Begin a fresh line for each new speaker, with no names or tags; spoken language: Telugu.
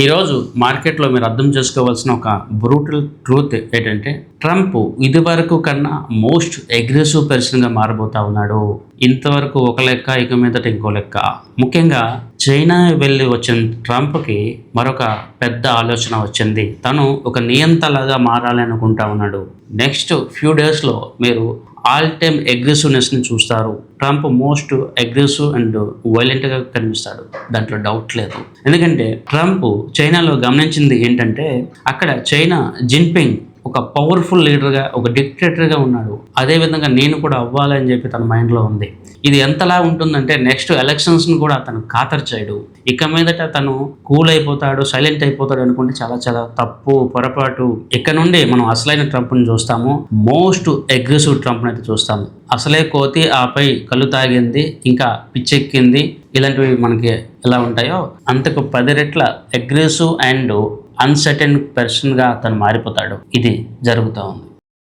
ఈరోజు మార్కెట్లో మీరు అర్థం చేసుకోవాల్సిన ఒక బ్రూటల్ ట్రూత్ ఏంటంటే ట్రంప్ ఇదివరకు కన్నా మోస్ట్ అగ్రెసివ్ పర్సన్గా మారబోతా ఉన్నాడు. ఇంతవరకు ఒక లెక్క, ఇక మీదట ఇంకో లెక్క. ముఖ్యంగా చైనా వెళ్ళి వచ్చిన ట్రంప్కి మరొక పెద్ద ఆలోచన వచ్చింది. తను ఒక నియంతలాగా మారాలి అనుకుంటా ఉన్నాడు. నెక్స్ట్ ఫ్యూ డేస్లో మీరు ఆల్ టైమ్ అగ్రెసివ్నెస్ని చూస్తారు. ట్రంప్ మోస్ట్ అగ్రెసివ్ అండ్ వైలెంట్గా కనిపిస్తాడు, దాంట్లో డౌట్ లేదు. ఎందుకంటే ట్రంప్ చైనాలో గమనించింది ఏంటంటే అక్కడ చైనా జిన్పింగ్ ఒక పవర్ఫుల్ లీడర్గా, ఒక డిక్టేటర్గా ఉన్నాడు. అదేవిధంగా నేను కూడా అవ్వాలని చెప్పి తన మైండ్లో ఉంది. ఇది ఎంతలా ఉంటుందంటే నెక్స్ట్ ఎలక్షన్స్ని కూడా తను ఖాతరు చేయడు. ఇక మీదట తను కూల్ అయిపోతాడు, సైలెంట్ అయిపోతాడు అనుకుంటే చాలా చాలా తప్పు, పొరపాటు. ఇక్కడ నుండి మనం అసలైన ట్రంప్ని చూస్తాము, మోస్ట్ అగ్రెసివ్ ట్రంప్ని అయితే చూస్తాము. అసలే కోతి ఆపై కళ్ళు తాగింది, ఇంకా పిచ్చెక్కింది, ఇలాంటివి మనకి ఎలా ఉంటాయో అంతకు 10 రెట్ల అగ్రెసివ్ అండ్ అన్సర్టెన్ పర్సన్గా తను మారిపోతాడు. ఇది జరుగుతూ ఉంది.